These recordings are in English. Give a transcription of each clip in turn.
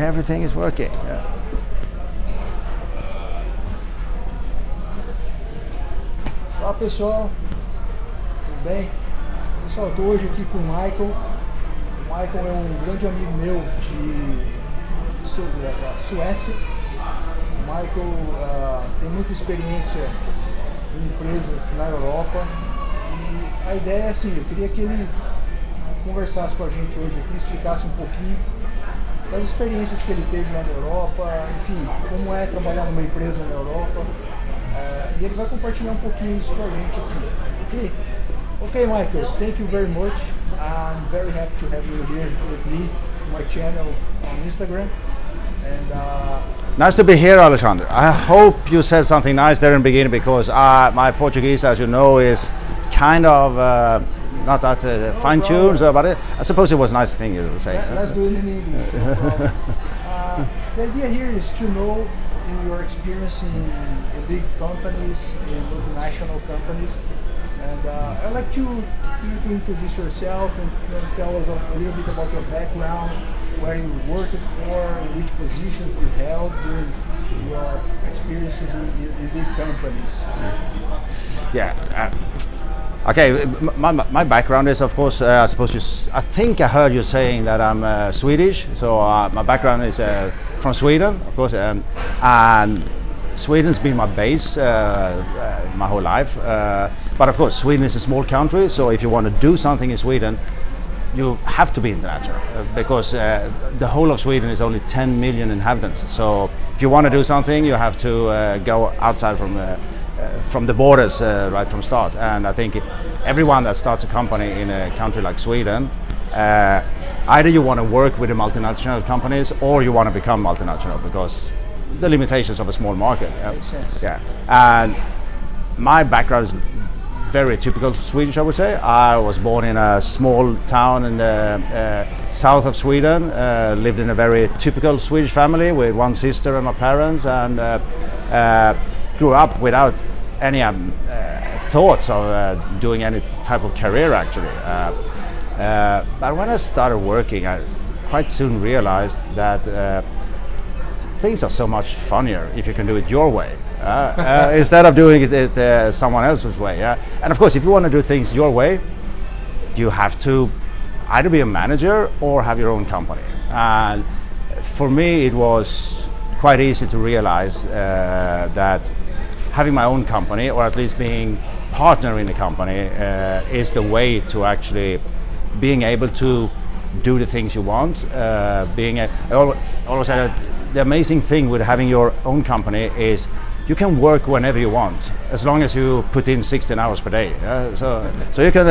Everything is working. Yeah. Olá pessoal, tudo bem? Pessoal, eu estou hoje aqui com o Michael. O Michael é um grande amigo meu da Suécia. O Michael tem muita experiência em empresas na Europa. E a ideia é assim, eu queria que ele conversasse com a gente hoje aqui, explicasse um pouquinho das experiências que ele teve lá na Europa, enfim, como é trabalhar numa empresa na Europa. E ele vai compartilhar um pouquinho isso com a gente aqui. Okay, Michael, thank you very much. I'm very happy to have you here with me, my channel on Instagram. And nice to be here, Alexander. I hope you said something nice there in the beginning, because my Portuguese, as you know, is kind of not that fine-tuned, but I suppose it was a nice thing you were saying. Let's do it in English. No problem. The idea here is to know your experience in big companies, in multinational companies, and I'd like you to introduce yourself and tell us a little bit about your background, where you worked for, which positions you held during your experiences in big companies. Yeah. Okay, my background is, of course, I think I heard you saying that I'm Swedish, so my background is from Sweden, of course, and Sweden's been my base my whole life, but of course Sweden is a small country, so if you want to do something in Sweden, you have to be international, because the whole of Sweden is only 10 million inhabitants, so if you want to do something, you have to go outside from the borders right from start. And I think everyone that starts a company in a country like Sweden, either you want to work with the multinational companies or you want to become multinational, because the limitations of a small market. Makes sense. Yeah, and my background is very typical Swedish, I would say. I was born in a small town in the south of Sweden, lived in a very typical Swedish family with one sister and my parents, and grew up without any thoughts of doing any type of career, actually. But when I started working, I quite soon realized that things are so much funnier if you can do it your way, instead of doing it someone else's way. Yeah? And of course, if you want to do things your way, you have to either be a manager or have your own company. And for me, it was quite easy to realize that having my own company, or at least being partner in a company, is the way to actually being able to do the things you want. I always said the amazing thing with having your own company is you can work whenever you want, as long as you put in 16 hours per day. So you can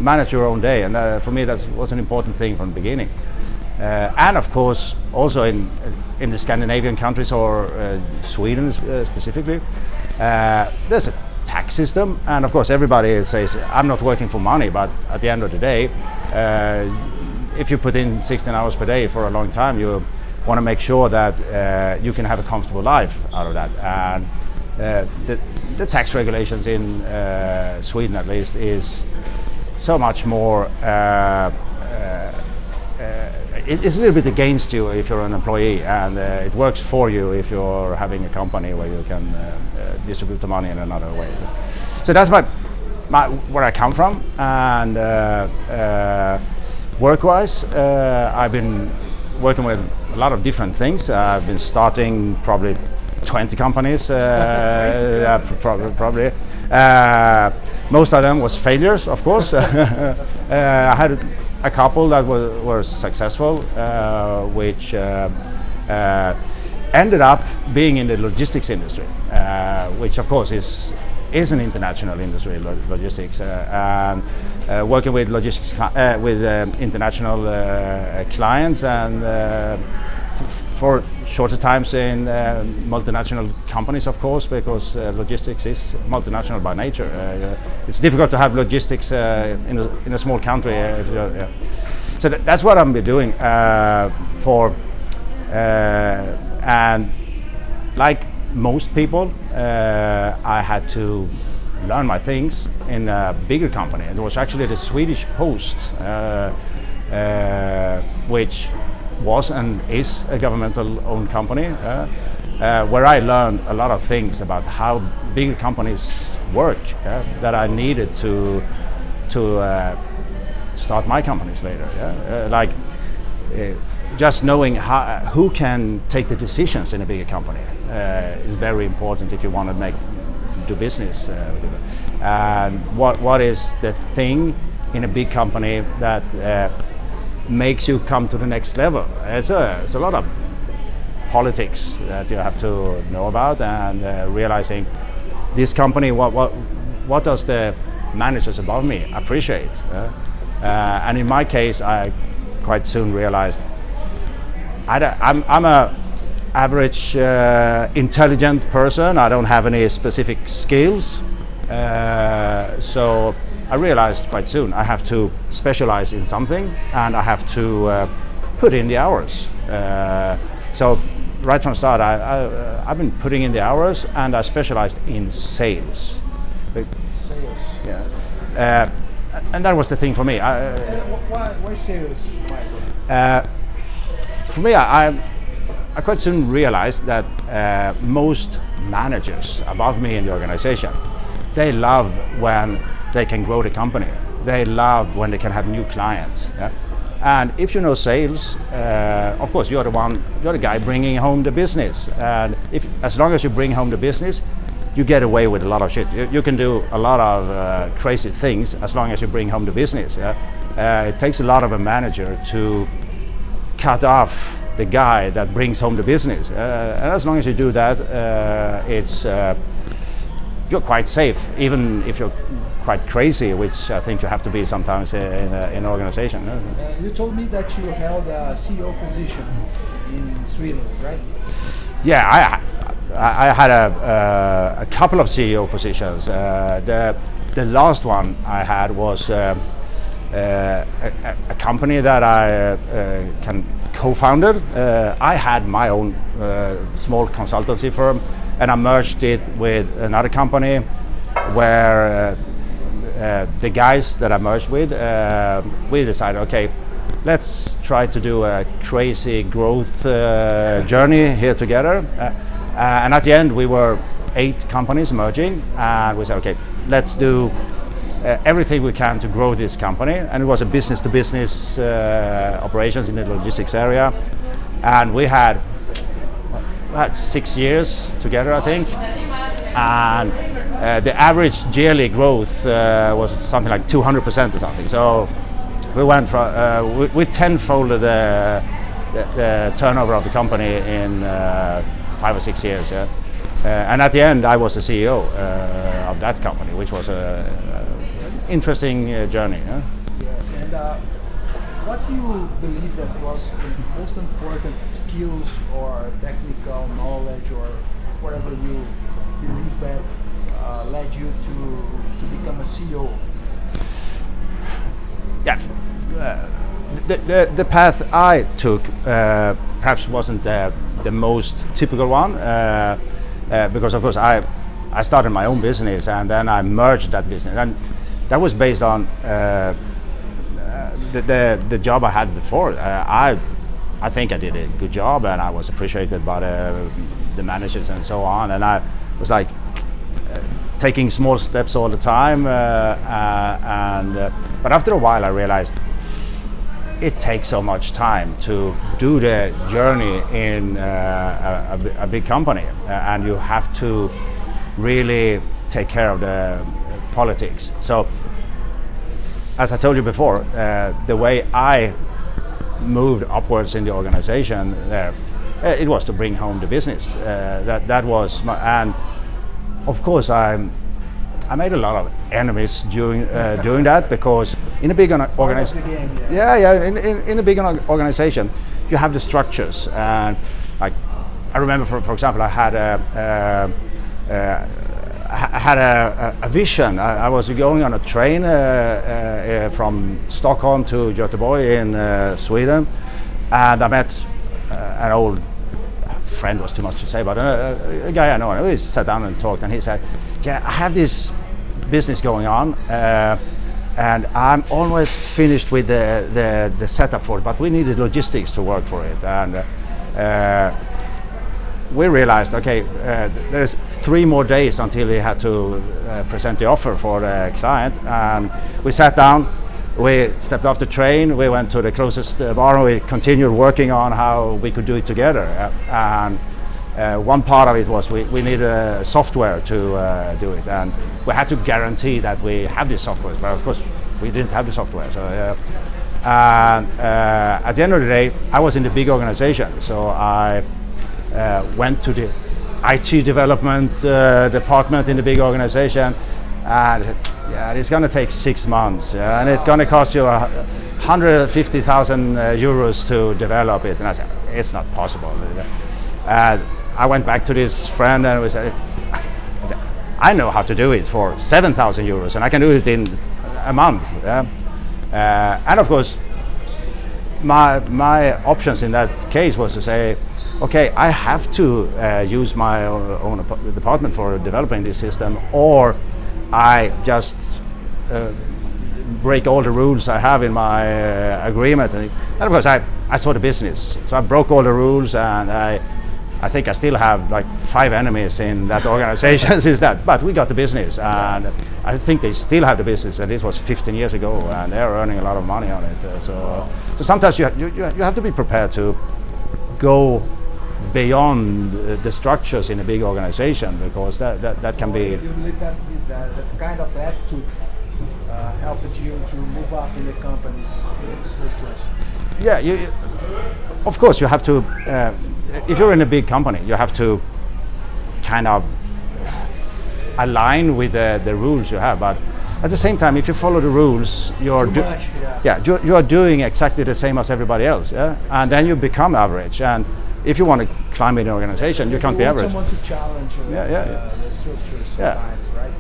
manage your own day, and for me that was an important thing from the beginning. And of course, also in the Scandinavian countries, or Sweden specifically, there's a tax system, and of course everybody says I'm not working for money, but at the end of the day, if you put in 16 hours per day for a long time, you want to make sure that you can have a comfortable life out of that. And the tax regulations in Sweden, at least, is so much more it's a little bit against you if you're an employee, and it works for you if you're having a company where you can distribute the money in another way. So that's where I come from. And work-wise, I've been working with a lot of different things. I've been starting probably 20 companies, probably. Most of them was failures, of course. I had a couple that were successful, which ended up being in the logistics industry, which of course is an international industry, logistics, and working with logistics with international clients, and for shorter times in multinational companies, of course, because logistics is multinational by nature. It's difficult to have logistics in a small country. So that's what I'm doing and like most people, I had to learn my things in a bigger company. It was actually the Swedish Post, which was and is a governmental-owned company, where I learned a lot of things about how bigger companies work, that I needed to start my companies later. Just knowing who can take the decisions in a bigger company is very important if you want to do business. And what is the thing in a big company that makes you come to the next level? It's a lot of politics that you have to know about, and realizing this company, what does the managers above me appreciate? And in my case, I quite soon realized I'm a average intelligent person. I don't have any specific skills, so I realized quite soon I have to specialize in something, and I have to put in the hours. So right from the start, I've been putting in the hours, and I specialized in sales. Sales. Yeah. And that was the thing for me. Why sales, Michael? For me, I quite soon realized that most managers above me in the organization, they love when they can grow the company. They love when they can have new clients. Yeah? And if you know sales, of course you're the guy bringing home the business. And as long as you bring home the business, you get away with a lot of shit. You can do a lot of crazy things as long as you bring home the business. It takes a lot of a manager to cut off the guy that brings home the business. And as long as you do that, you're quite safe, even if you're quite crazy, which I think you have to be sometimes in an organization. You told me that you held a CEO position in Sweden, right? Yeah, I had a couple of CEO positions. The last one I had was a company that I co-founded. I had my own small consultancy firm, and I merged it with another company where the guys that I merged with, we decided, okay, let's try to do a crazy growth journey here together. And at the end, we were 8 companies merging, and we said, okay, let's do everything we can to grow this company. And it was a business-to-business operations in the logistics area. And we had 6 years together, I think. And the average yearly growth was something like 200% or something. So we went from, we tenfolded the turnover of the company in 5 or 6 years. Yeah? And at the end, I was the CEO of that company, which was an interesting journey. Yeah? Yes, and what do you believe that was the most important skills or technical knowledge or whatever you believe that led you to become a CEO? Yeah, the path I took perhaps wasn't the most typical one, because of course I started my own business and then I merged that business, and that was based on the job I had before. I think I did a good job and I was appreciated by the managers and so on, and I was like taking small steps all the time, but after a while I realized it takes so much time to do the journey in a big company, and you have to really take care of the politics. So as I told you before, the way I moved upwards in the organization there, it was to bring home the business. That was my, and of course I made a lot of enemies during that, because in a big organization, in a big organization, you have the structures, and like I remember, for example, I had a vision. I was going on a train from Stockholm to Göteborg in Sweden, and I met an old friend, was too much to say, but a guy I know, and we sat down and talked, and he said, yeah, I have this business going on, and I'm almost finished with the setup for it, but we needed logistics to work for it, and we realized, okay, there's 3 more days until we had to present the offer for the client, and we sat down, we stepped off the train, we went to the closest bar, and we continued working on how we could do it together. And one part of it was we needed software to do it, and we had to guarantee that we have this software, but of course we didn't have the software. So and at the end of the day, I was in the big organization, so I went to the IT development department in the big organization, and I said, yeah, it's going to take 6 months, and it's going to cost you 150,000 euros to develop it. And I said, it's not possible. I went back to this friend and we said, I know how to do it for 7,000 euros, and I can do it in a month. And of course, my options in that case was to say, okay, I have to use my own department for developing this system, or I just break all the rules I have in my agreement. And of course, I saw the business, so I broke all the rules, and I think I still have like 5 enemies in that organization since that. But we got the business, and I think they still have the business, and this was 15 years ago, and they're earning a lot of money on it. So sometimes you have to be prepared to go beyond the structures in a big organization, because that can be. You believe that kind of attitude helped you to move up in the company's structures? Yeah, of course you have to. If you're in a big company, you have to kind of align with the rules you have. But at the same time, if you follow the rules, you are doing exactly the same as everybody else, and then you become average. And if you want to climb in an organization, you can't be average. Someone to challenge the structures sometimes, right?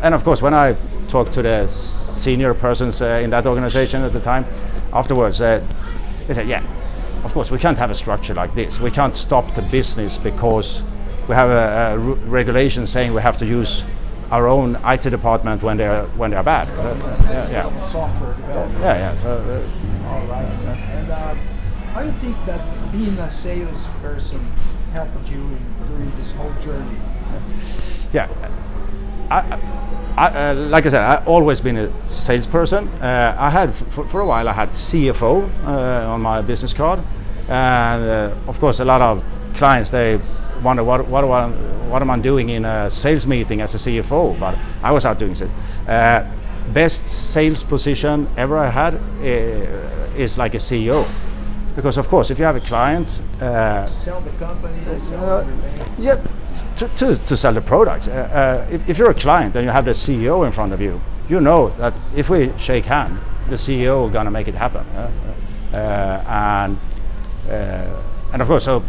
And of course, when I talked to the senior persons in that organization at the time, afterwards, they said, yeah, of course, we can't have a structure like this. We can't stop the business because we have a regulation saying we have to use our own IT department when they are bad. Software development. All right. And how do you think that being a salesperson helped you during this whole journey? Yeah, I like I said, I've always been a salesperson. I had for a while I had CFO on my business card, and of course a lot of clients, they wonder what am I doing in a sales meeting as a CFO, but I was out doing it. Best sales position ever I had is like a CEO, because of course if you have a client to sell the company, sell everything. Yeah. To sell the products. If you're a client and you have the CEO in front of you, you know that if we shake hands, the CEO is gonna make it happen. And of course, so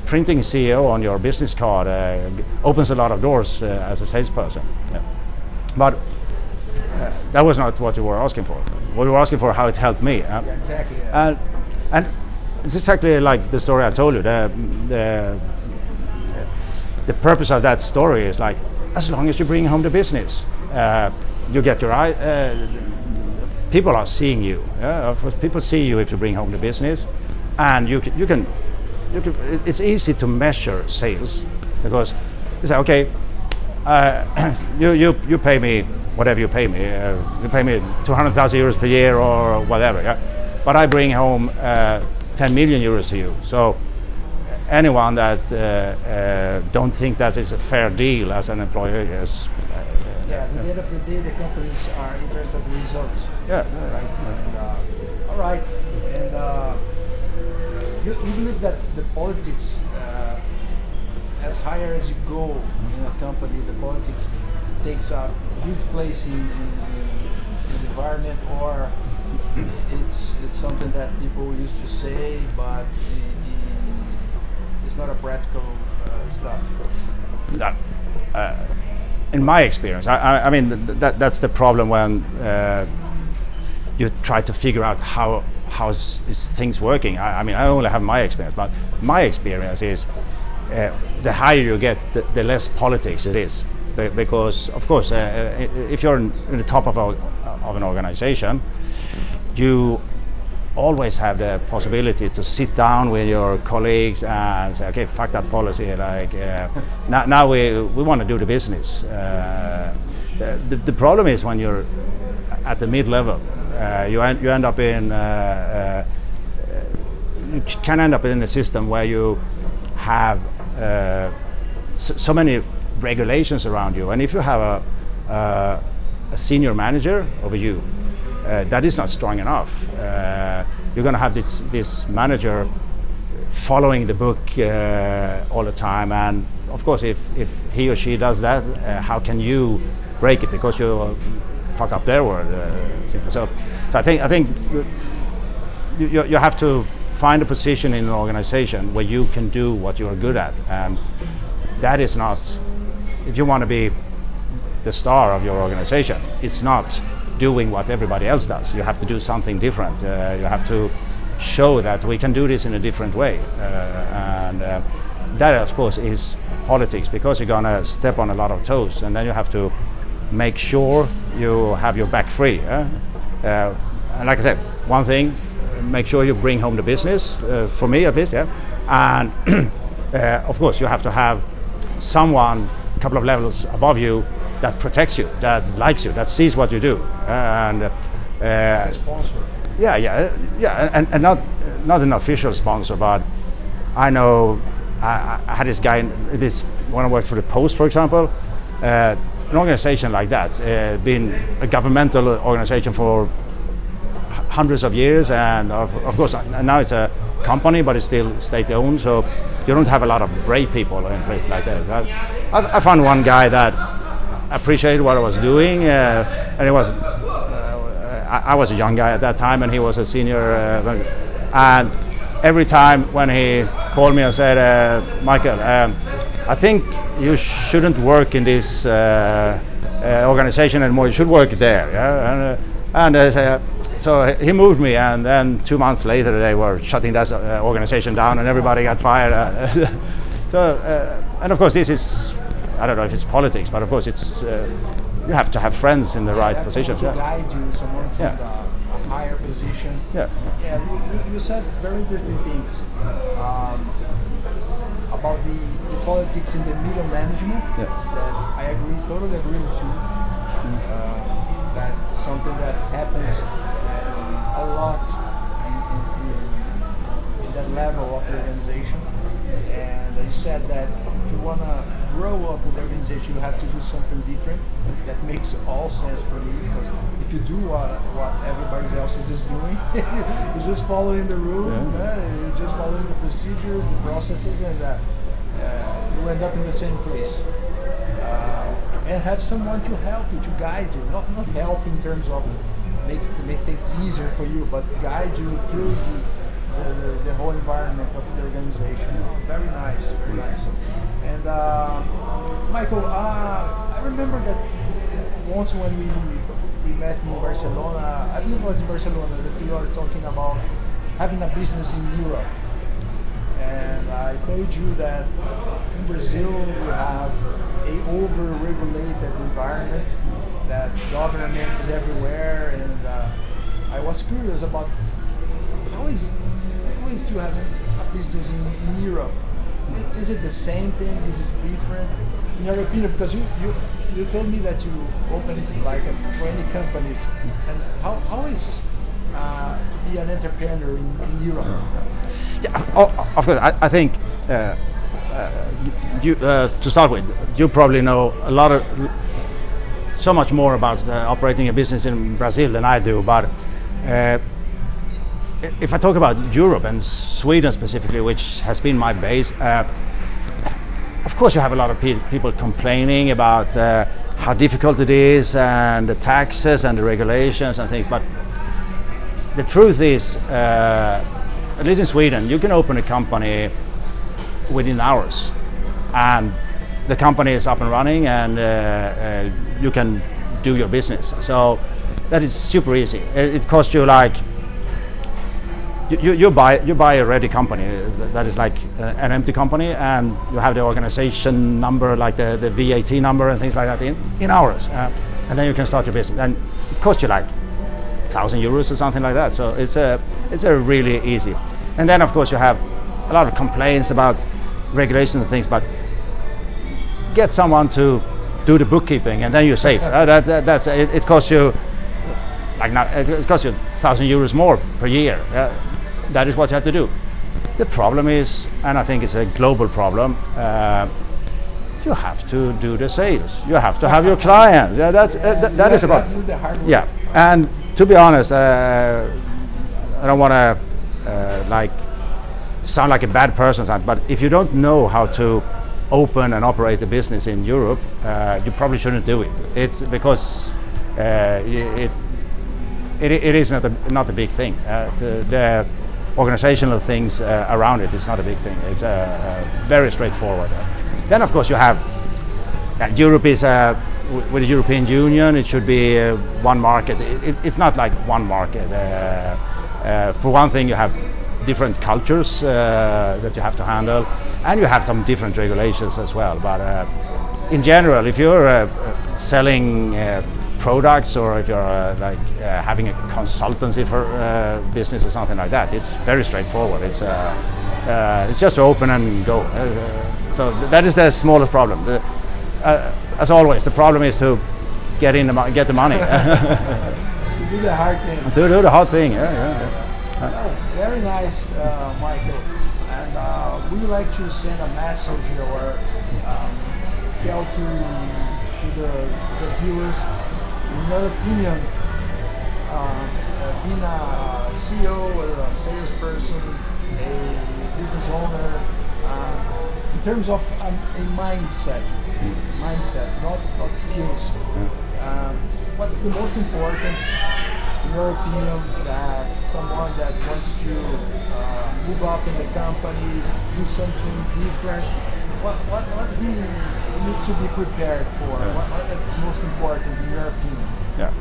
printing CEO on your business card opens a lot of doors as a salesperson. But that was not what you were asking for. What you were asking for, how it helped me. Exactly. And it's exactly like the story I told you. The purpose of that story is like, as long as you bring home the business, you get your eye. People are seeing you. Of course, people see you if you bring home the business, and you can. It's easy to measure sales, because you say, okay, you pay me whatever you pay me. You pay me 200,000 euros per year or whatever. Yeah, but I bring home 10 million euros to you. So anyone that don't think that is a fair deal as an employer is. At the end of the day, the companies are interested in results. Right. And, all right. And you believe that the politics, as higher as you go in a company, the politics takes a huge place in the environment, or it's something that people used to say, but it's not a practical stuff. No, in my experience, I mean that's the problem when you try to figure out how is things working. I mean, I only have my experience, but my experience is the higher you get, the less politics it is, because of course if you're in the top of of an organization, you always have the possibility to sit down with your colleagues and say, okay, fuck that policy. Like now we want to do the business. The problem is when you're at the mid-level, you end up in you can end up in a system where you have so many regulations around you, and if you have a senior manager over you that is not strong enough, you're going to have this manager following the book all the time, and of course if he or she does that, how can you break it because you fuck up their word? So I think you have to find a position in an organization where you can do what you are good at, and that is not, if you want to be the star of your organization, it's not doing what everybody else does. You have to do something different. You have to show that we can do this in a different way, and that of course is politics, because you're gonna step on a lot of toes, and then you have to make sure you have your back free. And like I said, one thing, make sure you bring home the business, for me at least, yeah. And of course you have to have someone a couple of levels above you that protects you, that likes you, that sees what you do, and As a sponsor. yeah, and not an official sponsor, but I know I had this guy when I worked for the Post, for example, an organization like that, been a governmental organization for hundreds of years, and of course now it's a company, but it's still state-owned, so you don't have a lot of brave people in places like that. So I found one guy that appreciated what I was doing, and it was I was a young guy at that time, and he was a senior, and every time when he called me and said, Michael, I think you shouldn't work in this organization anymore, you should work there. Yeah? And so he moved me, and then 2 months later they were shutting that organization down and everybody got fired. So, and of course this is, I don't know if it's politics, but of course it's, you have to have friends in the right positions. To guide you, someone from a higher position. Yeah. Yeah, you said very interesting things about the politics in the middle management. Yeah. That I totally agree with you. That's something that happens a lot in that level of the organization. And you said that if you want to grow up with the organization, you have to do something different. That makes all sense for me, because if you do what everybody else is just doing, you're just following the rules, you're just following the procedures, the processes, and you end up in the same place. And have someone to help you, to guide you, not help in terms of make things easier for you, but guide you through the whole environment of the organization. Oh, very nice, very nice. And Michael, I remember that once when we met in Barcelona, I believe it was in Barcelona, that we were talking about having a business in Europe. And I told you that in Brazil we have a over-regulated environment, that government is everywhere, and I was curious about how is to have a business in Europe. Is it the same thing? Is it different? In your opinion, because you told me that you opened like 20 companies, and how is to be an entrepreneur in Europe? Yeah, of course. I think to start with, you probably know so much more about operating a business in Brazil than I do. But if I talk about Europe and Sweden specifically, which has been my base, of course you have a lot of people complaining about how difficult it is, and the taxes and the regulations and things. But the truth is, at least in Sweden, you can open a company within hours, and the company is up and running, and you can do your business. So that is super easy. It costs you like, you buy a ready company that is like an empty company, and you have the organization number, like the VAT number and things like that in hours, and then you can start your business. And it costs you like 1,000 euros or something like that. So it's a really easy. And then of course you have a lot of complaints about regulations and things, but get someone to do the bookkeeping and then you're safe. It costs you it costs you 1,000 euros more per year. That is what you have to do. The problem is, and I think it's a global problem, you have to do the sales. You have to have your clients. That is about. Yeah, and to be honest, I don't want to sound like a bad person, but if you don't know how to open and operate a business in Europe, you probably shouldn't do it. It's because it is not a big thing. The organizational things around it is not a big thing. It's very straightforward. Then of course you have Europe is with the European Union. It should be one market. It's not like one market. For one thing, you have different cultures that you have to handle, and you have some different regulations as well. But in general, if you're selling products, or if you're having a consultancy for business or something like that, it's very straightforward. It's just to open and go. So that is the smallest problem. As always, the problem is to get the money. To do the hard thing. To do the hard thing. Yeah. Oh, very nice, Michael. And we like to send a message or tell to the viewers, in your opinion, being a CEO, a salesperson, a business owner, in terms of a mindset, not skills. What's the most important, in your opinion, that someone that wants to move up in the company, do something different, what he needs to be prepared for? What is most important in your opinion? Yeah.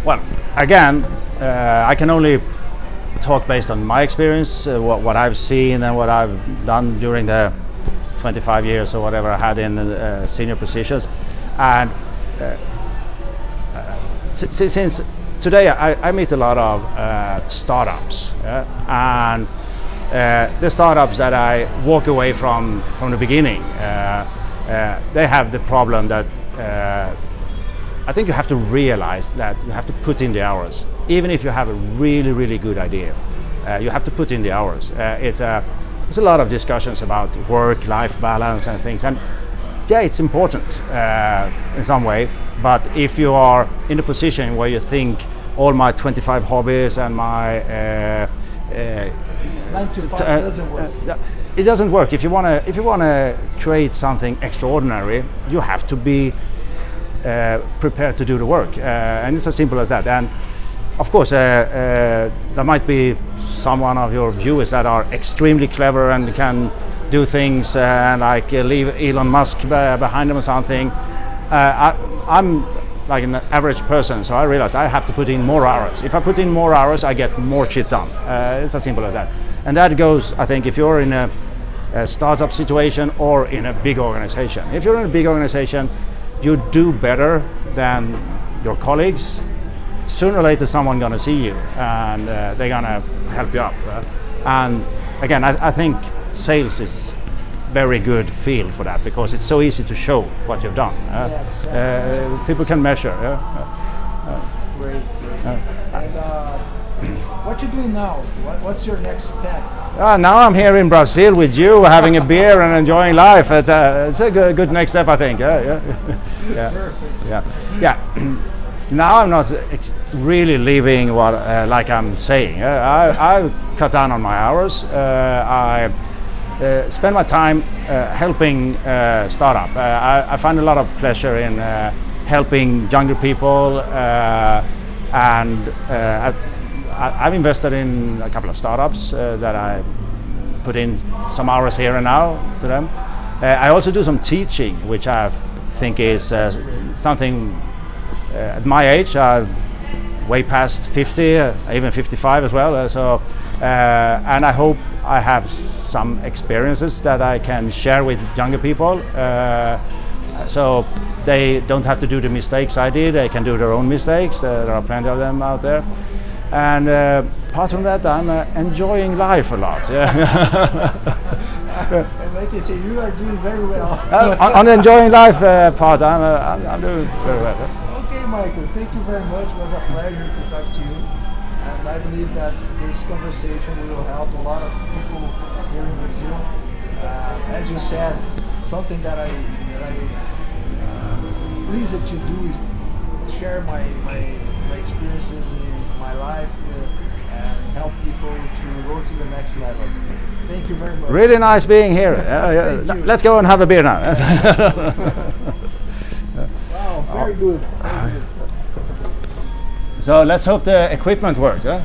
Well, again, I can only talk based on my experience, what I've seen and what I've done during the 25 years or whatever I had in senior positions. And since today I meet a lot of startups, and the startups that I walk away from the beginning, they have the problem that I think you have to realize that you have to put in the hours. Even if you have a really, really good idea, you have to put in the hours. There's a lot of discussions about work-life balance and things, and yeah, it's important in some way, but if you are in a position where you think all my 25 hobbies and my 9 to 5 doesn't work. It doesn't work. If you wanna create something extraordinary, you have to be prepared to do the work, and it's as simple as that. And of course, there might be someone of your viewers that are extremely clever and can do things like leave Elon Musk behind them or something. I'm like an average person, so I realized I have to put in more hours. If I put in more hours, I get more shit done. It's as simple as that. And that goes, I think, if you're in a startup situation or in a big organization. If you're in a big organization, you do better than your colleagues. Sooner or later, someone's gonna see you, and they're gonna help you up. And again, I think sales is very good field for that, because it's so easy to show what you've done. People can measure. Great. And what you doing now? What's your next step? Now I'm here in Brazil with you, having a beer and enjoying life. It's a good next step, I think. Yeah. Perfect. Yeah. Now I'm not really living what like I'm saying. I cut down on my hours. I spend my time helping startup. I find a lot of pleasure in helping younger people, and I've invested in a couple of startups that I put in some hours here and now to them. I also do some teaching, which I think is something at my age. I'm way past 50, even 55 as well. And I hope I have some experiences that I can share with younger people. So they don't have to do the mistakes I did. They can do their own mistakes. There are plenty of them out there. And apart from that, I'm enjoying life a lot. Yeah. And like I say, you are doing very well. On the enjoying life part, I'm doing very well. Okay, Michael, thank you very much. It was a pleasure to talk to you. And I believe that this conversation will help a lot of people here in Brazil. As you said, something that I pleased to do is share my experiences in my life and help people to go to the next level. Thank you very much. Really nice being here. Let's go and have a beer now. Wow, very good. Very good. So let's hope the equipment works. Huh?